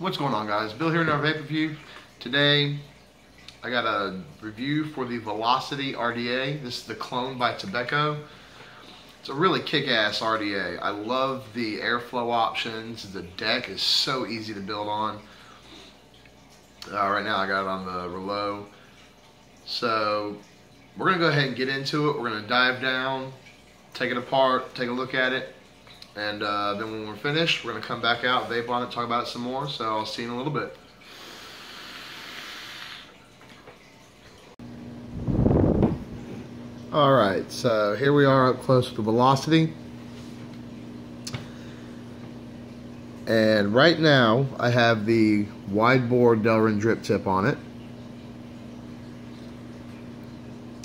What's going on, guys? Bill here in our vape review. Today I got a review for the Velocity RDA. This is the clone by Tobecco. It's a really kick-ass RDA. I love the airflow options. The deck is so easy to build on. Right now I got it on the Relo. So we're gonna go ahead and get into it. We're gonna dive down, take it apart, take a look at it. And then when we're finished, we're going to come back out, vape on it, talk about it some more. So I'll see you in a little bit. Alright, so here we are up close with the Velocity. And right now, I have the wide bore Delrin drip tip on it.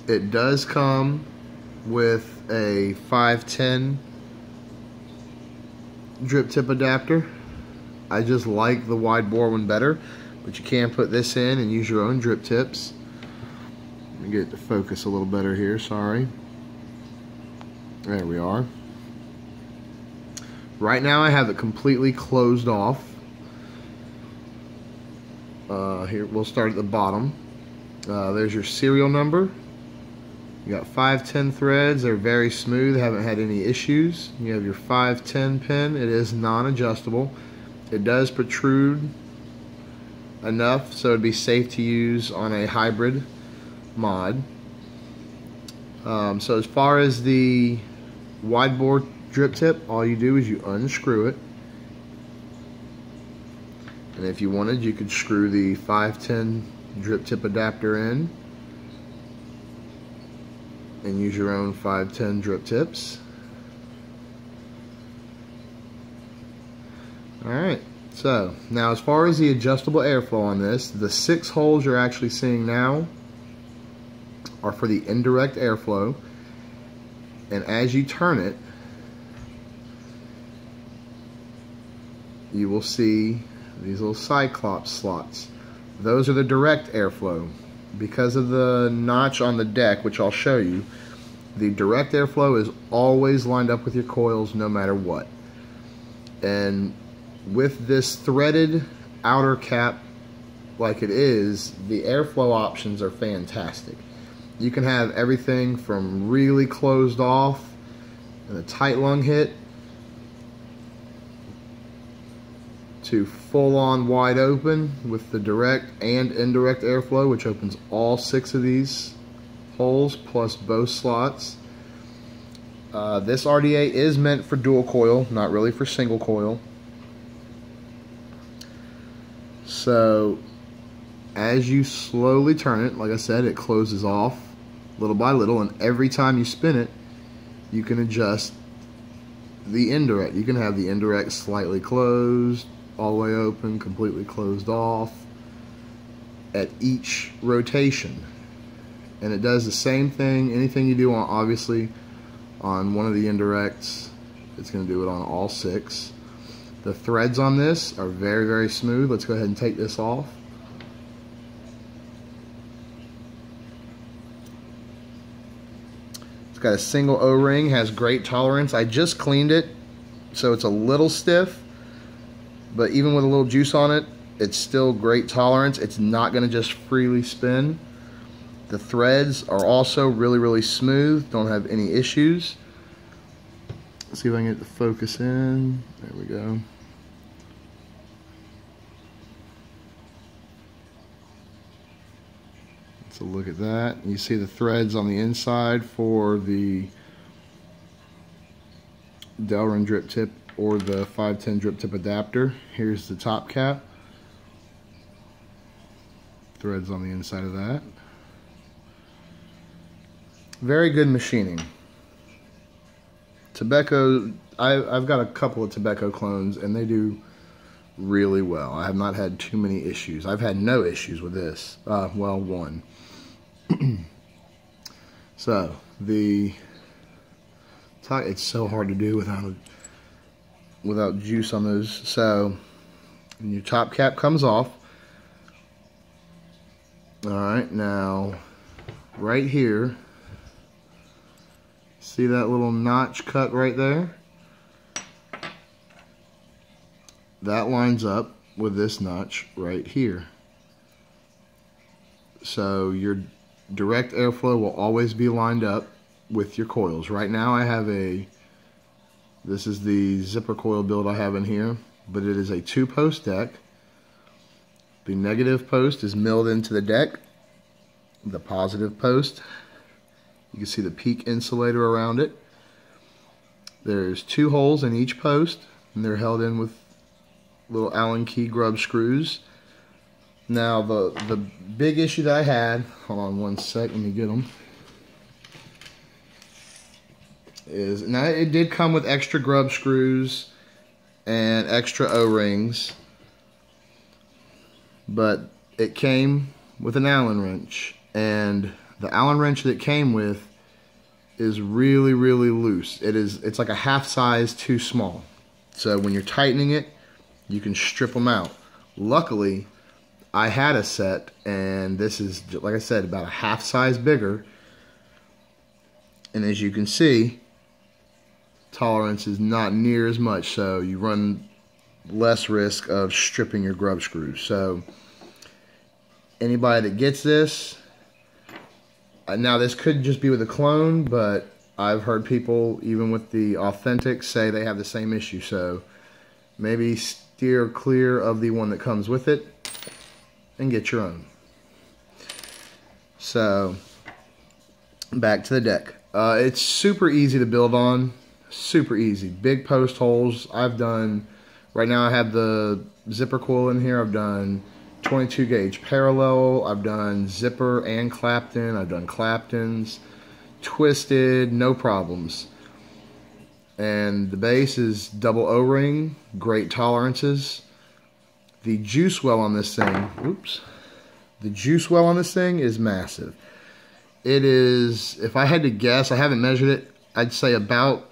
It does come with a 510 drip tip adapter. I just like the wide bore one better, but you can put this in and use your own drip tips. Let me get it to focus a little better here, sorry. There we are. Right now I have it completely closed off. Here, we'll start at the bottom. There's your serial number. You got 510 threads. They're very smooth, haven't had any issues. You have your 510 pin. It is non-adjustable. It does protrude enough so it'd be safe to use on a hybrid mod. So as far as the wide bore drip tip, all you do is you unscrew it. And if you wanted, you could screw the 510 drip tip adapter in and use your own 510 drip tips. Alright, so now as far as the adjustable airflow on this, the 6 holes you're actually seeing now are for the indirect airflow, and as you turn it, you will see these little cyclops slots. Those are the direct airflow. Because of the notch on the deck, which I'll show you, the direct airflow is always lined up with your coils no matter what. And with this threaded outer cap like it is, the airflow options are fantastic. You can have everything from really closed off and a tight lung hit to full-on wide open with the direct and indirect airflow, which opens all 6 of these holes plus both slots. This RDA is meant for dual coil, not really for single coil. So as you slowly turn it, like I said, it closes off little by little, and every time you spin it, you can adjust the indirect. You can have the indirect slightly closed, all the way open, completely closed off at each rotation. And it does the same thing, anything you do on, obviously, on one of the indirects, it's going to do it on all 6. The threads on this are very, very smooth. Let's go ahead and take this off. It's got a single O-ring, has great tolerance. I just cleaned it, so it's a little stiff. But even with a little juice on it, it's still great tolerance. It's not going to just freely spin. The threads are also really, really smooth. Don't have any issues. Let's see if I can get the focus in. There we go. Let's look at that. You see the threads on the inside for the Delrin drip tip or the 510 drip tip adapter. Here's the top cap. Threads on the inside of that. Very good machining. Tobecco, I've got a couple of Tobecco clones and they do really well. I have not had too many issues. I've had no issues with this. Well, one. So, it's so hard to do without juice on those. So when your top cap comes off, all right, now right here, see that little notch cut right there? That lines up with this notch right here. So your direct airflow will always be lined up with your coils. Right now I have this is the zipper coil build I have in here, but it is a 2-post deck. The negative post is milled into the deck. The positive post, you can see the peak insulator around it. There's 2 holes in each post, and they're held in with little Allen key grub screws. Now the big issue that I had, hold on one sec, let me get them, is now it did come with extra grub screws and extra O-rings, but it came with an Allen wrench, and the Allen wrench that it came with is really loose. It's like a half size too small. So when you're tightening it, you can strip them out. Luckily, I had a set, and this is, like I said, about a half size bigger. And as you can see, tolerance is not near as much, so you run less risk of stripping your grub screws. So anybody that gets this, now this could just be with a clone, but I've heard people, even with the authentic, say they have the same issue. So maybe steer clear of the one that comes with it and get your own. So back to the deck. It's super easy to build on. Super easy. Big post holes. I've done, right now I have the zipper coil in here. I've done 22 gauge parallel. I've done zipper and Clapton. I've done Claptons. Twisted, no problems. And the base is double O-ring. Great tolerances. The juice well on this thing, oops. The juice well on this thing is massive. It is, if I had to guess, I haven't measured it, I'd say about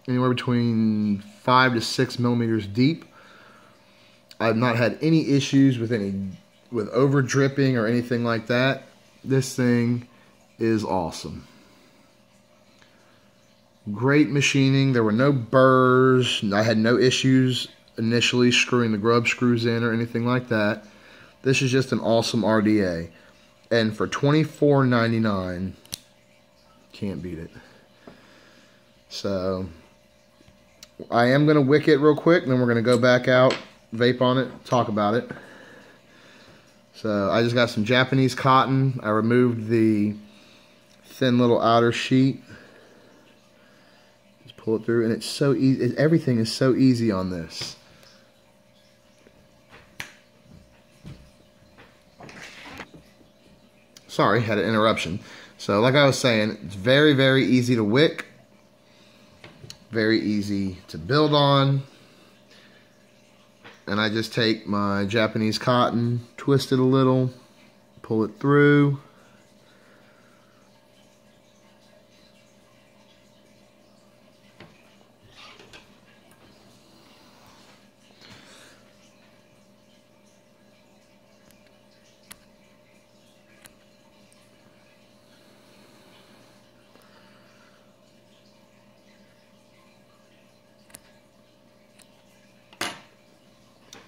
anywhere between 5 to 6 millimeters deep. I've not had any issues with over dripping or anything like that. This thing is awesome. Great machining. There were no burrs. I had no issues initially screwing the grub screws in or anything like that. This is just an awesome RDA. And for $24.99, can't beat it. So I am going to wick it real quick, and then we're going to go back out, vape on it, talk about it. So I just got some Japanese cotton. I removed the thin little outer sheet. Just pull it through, and it's so easy. Everything is so easy on this. Sorry, had an interruption. So like I was saying, it's very easy to wick. Very easy to build on. And I just take my Japanese cotton, twist it a little, pull it through.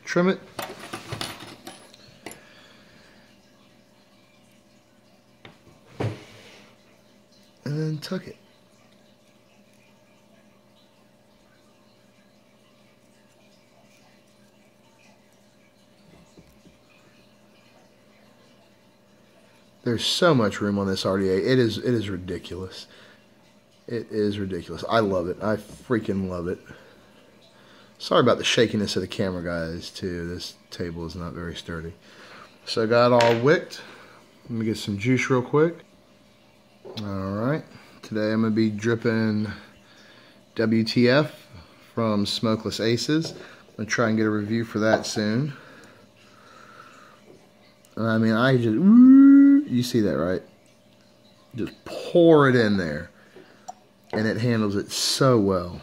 Trim it. And then tuck it. There's so much room on this RDA. It is ridiculous. It is ridiculous. I love it. I freaking love it. Sorry about the shakiness of the camera, guys, too. This table is not very sturdy. So I got all wicked. Let me get some juice real quick. Alright. Today I'm going to be dripping WTF from Smokeless Aces. I'm going to try and get a review for that soon. I mean, I just, you see that, right? Just pour it in there. And it handles it so well.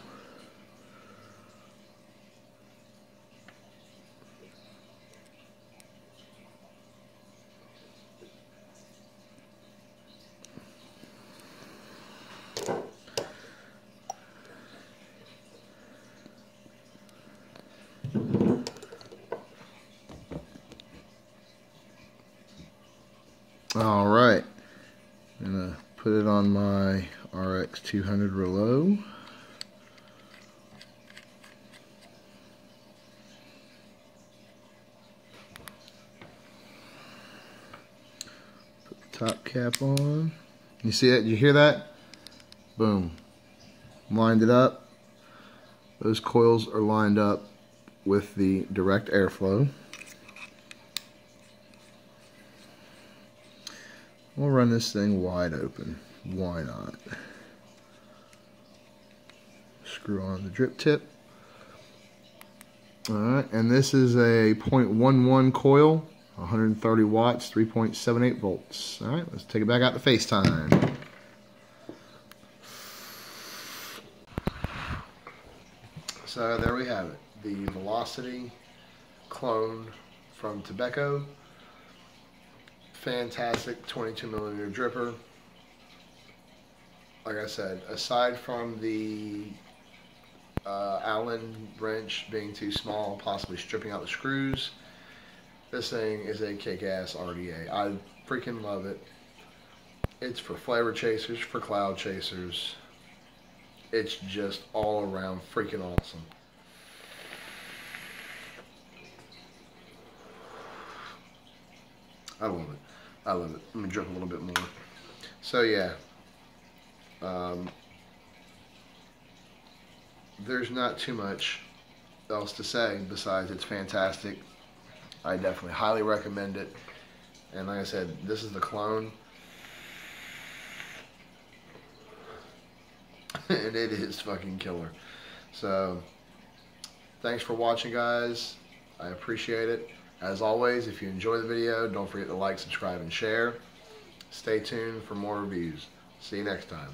All right, I'm gonna put it on my RX 200 Rouleau. Put the top cap on. You see it? You hear that? Boom. Lined it up. Those coils are lined up with the direct airflow. We'll run this thing wide open. Why not? Screw on the drip tip. Alright, and this is a 0.11 coil, 130 watts, 3.78 volts. Alright, let's take it back out to FaceTime. So there we have it. The Velocity clone from Tobecco. Fantastic 22mm dripper. Like I said, aside from the Allen wrench being too small, possibly stripping out the screws, this thing is a kick-ass RDA. I freaking love it. It's for flavor chasers, for cloud chasers. It's just all around freaking awesome. I love it. I love it. Let me drip a little bit more. So yeah, there's not too much else to say besides it's fantastic. I definitely highly recommend it. And like I said, this is the clone. And it is fucking killer. So thanks for watching, guys. I appreciate it. As always, if you enjoy the video, don't forget to like, subscribe, and share. Stay tuned for more reviews. See you next time.